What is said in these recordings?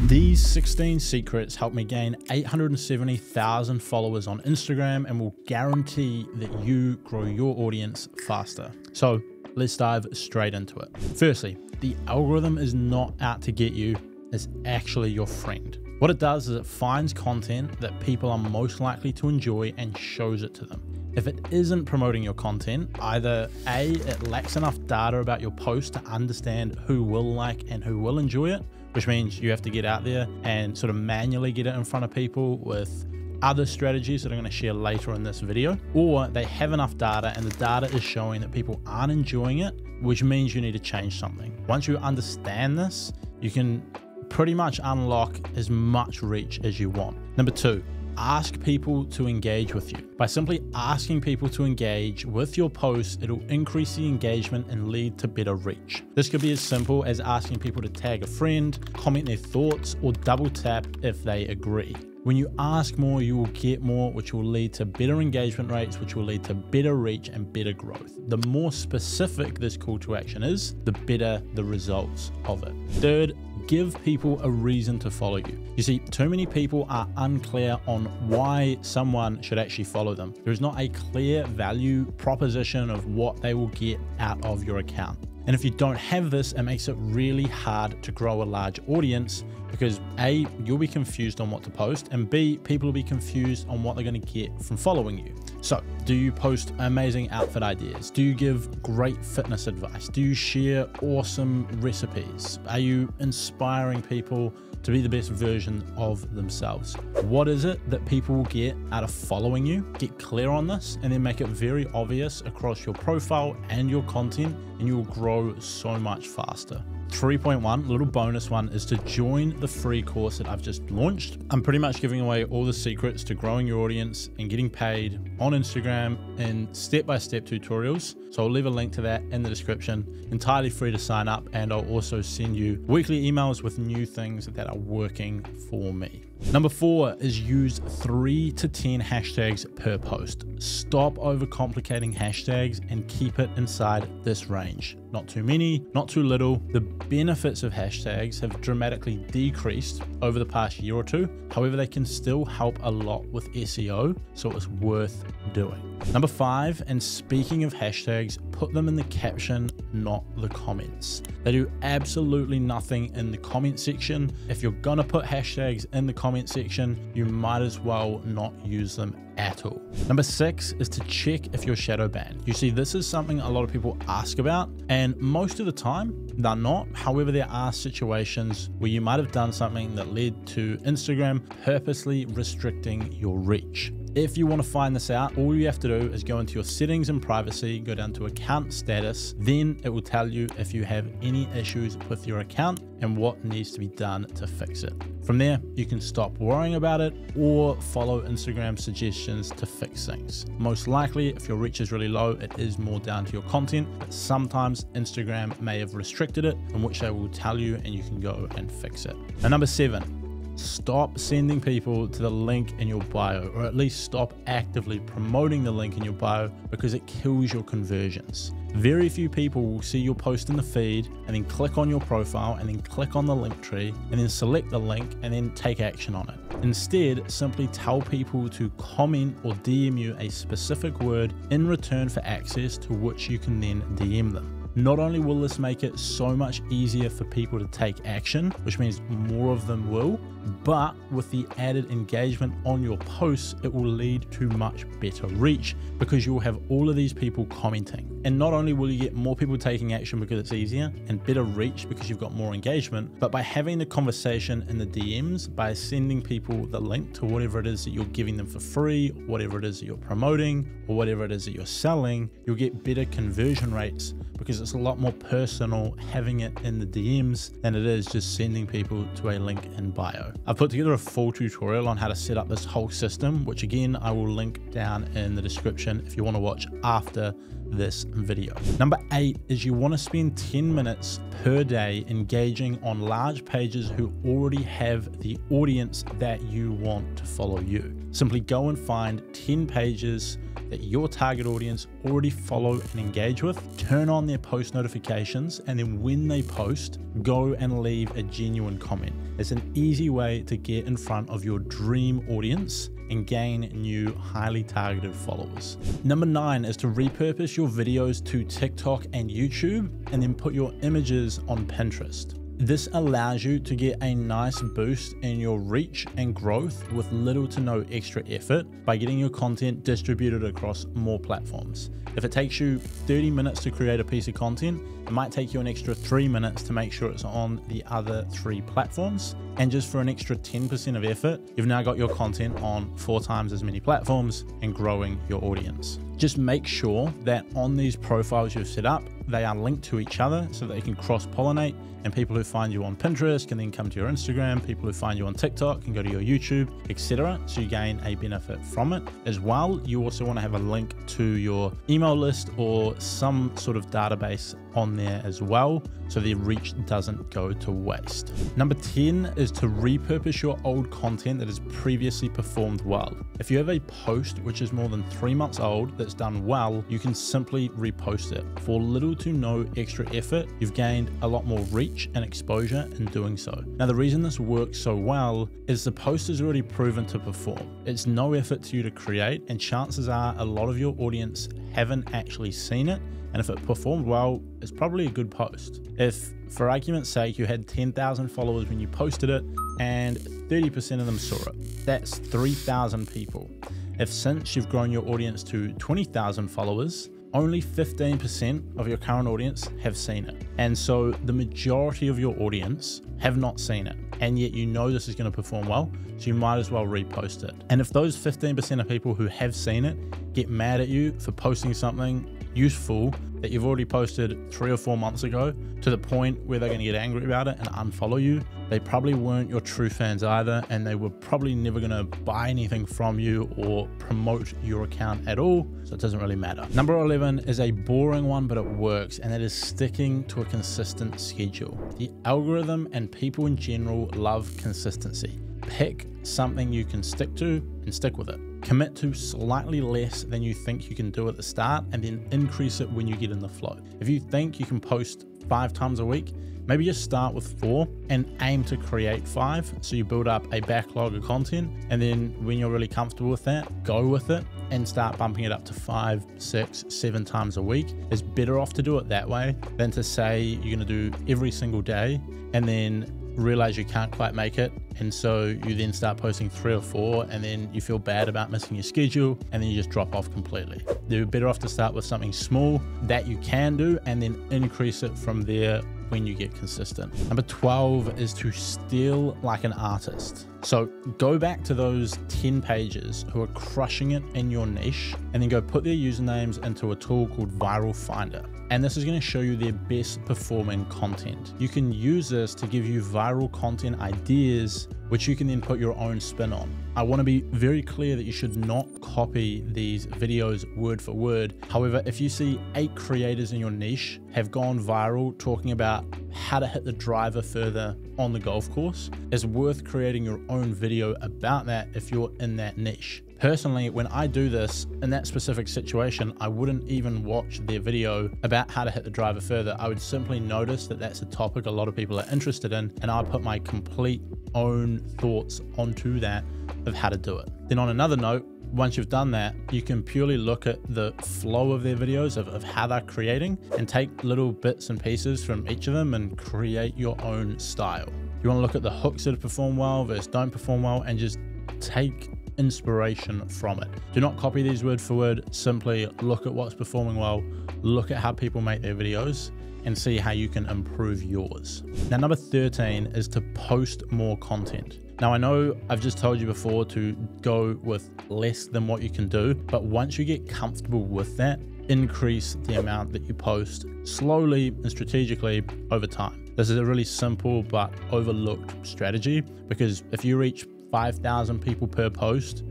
These 16 secrets helped me gain 870,000 followers on Instagram and will guarantee that you grow your audience faster. So let's dive straight into it. Firstly, the algorithm is not out to get you, it's actually your friend. What it does is it finds content that people are most likely to enjoy and shows it to them. If it isn't promoting your content, either A, it lacks enough data about your post to understand who will like and who will enjoy it, which means you have to get out there and sort of manually get it in front of people with other strategies that I'm going to share later in this video, or they have enough data and the data is showing that people aren't enjoying it, which means you need to change something. Once you understand this, you can pretty much unlock as much reach as you want. Number two, ask people to engage with you. By simply asking people to engage with your posts, it'll increase the engagement and lead to better reach. This could be as simple as asking people to tag a friend, comment their thoughts, or double tap if they agree. When you ask more, you will get more, which will lead to better engagement rates, which will lead to better reach and better growth. The more specific this call to action is, the better the results of it. Third, give people a reason to follow you. You see, too many people are unclear on why someone should actually follow them. There is not a clear value proposition of what they will get out of your account. And if you don't have this, it makes it really hard to grow a large audience because A, you'll be confused on what to post, and B, people will be confused on what they're going to get from following you. So, do you post amazing outfit ideas? Do you give great fitness advice? Do you share awesome recipes? Are you inspiring people to be the best version of themselves? What is it that people will get out of following you? Get clear on this and then make it very obvious across your profile and your content, and you will grow so much faster. 3.1, little bonus one, is to join the free course that I've just launched. I'm pretty much giving away all the secrets to growing your audience and getting paid on Instagram in step-by-step tutorials. So I'll leave a link to that in the description. Entirely free to sign up, and I'll also send you weekly emails with new things that are working for me. Number 4 is use 3 to 10 hashtags per post. Stop overcomplicating hashtags and keep it inside this range. Not too many, not too little. The benefits of hashtags have dramatically decreased over the past year or two. However, they can still help a lot with SEO, so it's worth doing. Number 5, and speaking of hashtags, put them in the caption, not the comments. They do absolutely nothing in the comment section. If you're gonna put hashtags in the comment section, you might as well not use them at all. Number 6 is to check if you're shadow banned. You see, this is something a lot of people ask about, and most of the time they're not. However, there are situations where you might have done something that led to Instagram purposely restricting your reach. If you want to find this out, all you have to do is go into your settings and privacy, go down to account status, then it will tell you if you have any issues with your account and what needs to be done to fix it. From there, you can stop worrying about it or follow Instagram suggestions to fix things. Most likely, if your reach is really low, it is more down to your content, but sometimes Instagram may have restricted it, in which they will tell you and you can go and fix it. And number 7, stop sending people to the link in your bio, or at least stop actively promoting the link in your bio, because it kills your conversions. Very few people will see your post in the feed and then click on your profile and then click on the link tree and then select the link and then take action on it. Instead, simply tell people to comment or DM you a specific word in return for access to which you can then DM them. Not only will this make it so much easier for people to take action, which means more of them will, but with the added engagement on your posts, it will lead to much better reach because you will have all of these people commenting. And not only will you get more people taking action because it's easier and better reach because you've got more engagement, but by having the conversation in the DMs, by sending people the link to whatever it is that you're giving them for free, whatever it is that you're promoting, or whatever it is that you're selling, you'll get better conversion rates because it's a lot more personal having it in the DMs than it is just sending people to a link in bio. I've put together a full tutorial on how to set up this whole system, which again, I will link down in the description if you want to watch after this video. Number 8 is you want to spend 10 minutes per day engaging on large pages who already have the audience that you want to follow you. Simply go and find 10 pages that your target audience already follow and engage with, turn on their post notifications, and then when they post, go and leave a genuine comment. It's an easy way to get in front of your dream audience and gain new highly targeted followers. Number 9 is to repurpose your videos to TikTok and YouTube and then put your images on Pinterest. This allows you to get a nice boost in your reach and growth with little to no extra effort by getting your content distributed across more platforms. If it takes you 30 minutes to create a piece of content, it might take you an extra 3 minutes to make sure it's on the other 3 platforms. And just for an extra 10% of effort, you've now got your content on 4 times as many platforms and growing your audience. Just make sure that on these profiles you've set up, they are linked to each other so that they can cross-pollinate, and people who find you on Pinterest can then come to your Instagram, people who find you on TikTok can go to your YouTube, etc. So you gain a benefit from it. As well, you also want to have a link to your email list or some sort of database on there as well, so the reach doesn't go to waste. Number 10 is to repurpose your old content that has previously performed well. If you have a post which is more than 3 months old that's done well, you can simply repost it. For little to no extra effort, you've gained a lot more reach and exposure in doing so. Now, the reason this works so well is the post is already proven to perform. It's no effort to you to create, and chances are a lot of your audience haven't actually seen it. And if it performed well, it's probably a good post. If, for argument's sake, you had 10,000 followers when you posted it and 30% of them saw it, that's 3,000 people. If since you've grown your audience to 20,000 followers, only 15% of your current audience have seen it. And so the majority of your audience have not seen it. And yet you know this is going to perform well, so you might as well repost it. And if those 15% of people who have seen it get mad at you for posting something useful that you've already posted 3 or 4 months ago to the point where they're going to get angry about it and unfollow you, they probably weren't your true fans either, and they were probably never going to buy anything from you or promote your account at all, so it doesn't really matter. Number 11 is a boring one, but it works, and that is sticking to a consistent schedule. The algorithm and people in general love consistency. Pick something you can stick to and stick with it. Commit to slightly less than you think you can do at the start, and then increase it when you get in the flow. If you think you can post 5 times a week, maybe just start with 4 and aim to create 5. So you build up a backlog of content, and then when you're really comfortable with that, go with it and start bumping it up to 5, 6, 7 times a week. It's better off to do it that way than to say you're going to do every single day and then realize you can't quite make it, and so you then start posting 3 or 4, and then you feel bad about missing your schedule, and then you just drop off completely. You're better off to start with something small that you can do and then increase it from there when you get consistent. Number 12 is to steal like an artist. So go back to those 10 pages who are crushing it in your niche, and then go put their usernames into a tool called Viral Finder. And this is going to show you their best performing content. You can use this to give you viral content ideas, which you can then put your own spin on. I want to be very clear that you should not copy these videos word for word. However, if you see 8 creators in your niche have gone viral talking about how to hit the driver further on the golf course, it's worth creating your own video about that if you're in that niche. Personally, when I do this in that specific situation, I wouldn't even watch their video about how to hit the driver further. I would simply notice that that's a topic a lot of people are interested in, and I'll put my complete own thoughts onto that of how to do it. Then on another note, once you've done that, you can purely look at the flow of their videos of how they're creating, and take little bits and pieces from each of them and create your own style. You want to look at the hooks that perform well versus don't perform well, and just take inspiration from it. Do not copy these word for word. Simply look at what's performing well, look at how people make their videos, and see how you can improve yours. Now, number 13 is to post more content. Now, I know I've just told you before to go with less than what you can do, but once you get comfortable with that, increase the amount that you post slowly and strategically over time. This is a really simple but overlooked strategy, because if you reach 5,000 people per post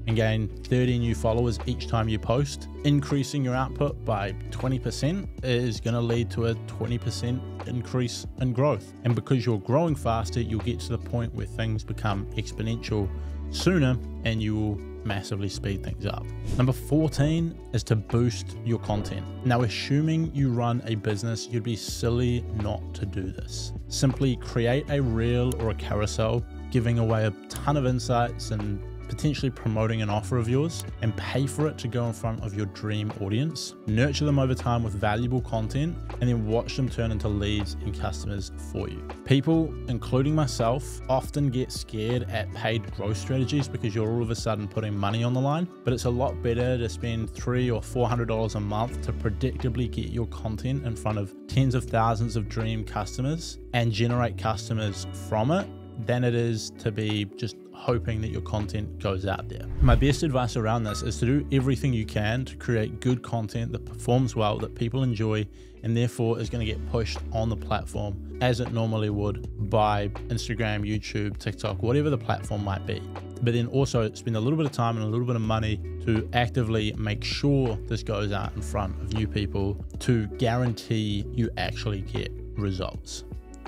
and gain 30 new followers each time you post, increasing your output by 20% is going to lead to a 20% increase in growth. And because you're growing faster, you'll get to the point where things become exponential sooner and you will massively speed things up. Number 14 is to boost your content. Now, assuming you run a business, you'd be silly not to do this. Simply create a reel or a carousel, giving away a ton of insights and potentially promoting an offer of yours, and pay for it to go in front of your dream audience. Nurture them over time with valuable content, and then watch them turn into leads and customers for you. People, including myself, often get scared at paid growth strategies because you're all of a sudden putting money on the line, but it's a lot better to spend $300 or $400 a month to predictably get your content in front of tens of thousands of dream customers and generate customers from it than it is to be just hoping that your content goes out there. My best advice around this is to do everything you can to create good content that performs well, that people enjoy, and therefore is going to get pushed on the platform as it normally would by Instagram, YouTube, TikTok, whatever the platform might be. But then also spend a little bit of time and a little bit of money to actively make sure this goes out in front of new people to guarantee you actually get results.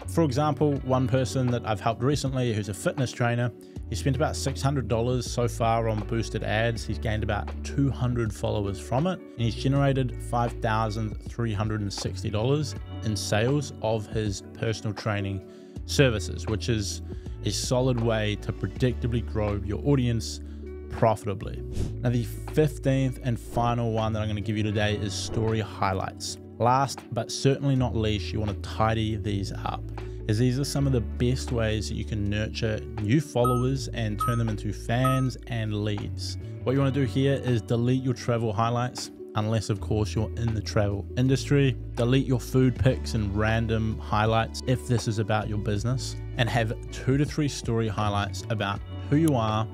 For example, one person that I've helped recently who's a fitness trainer, he spent about $600 so far on boosted ads. He's gained about 200 followers from it, and he's generated $5,360 in sales of his personal training services, which is a solid way to predictably grow your audience profitably. Now, the 15th and final one that I'm going to give you today is story highlights. Last but certainly not least, you want to tidy these up, as these are some of the best ways that you can nurture new followers and turn them into fans and leads. What you want to do here is delete your travel highlights, unless of course you're in the travel industry. Delete your food pics and random highlights if this is about your business, and have 2 to 3 story highlights about who you are,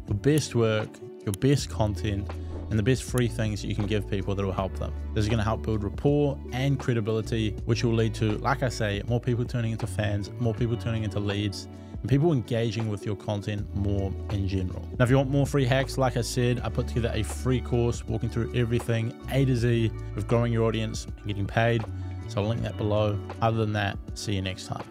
your best work, your best content, and the best free things that you can give people that will help them. This is going to help build rapport and credibility, which will lead to, like I say, more people turning into fans, more people turning into leads, and people engaging with your content more in general. Now, if you want more free hacks, like I said, I put together a free course walking through everything A to Z of growing your audience and getting paid. So I'll link that below. Other than that, see you next time.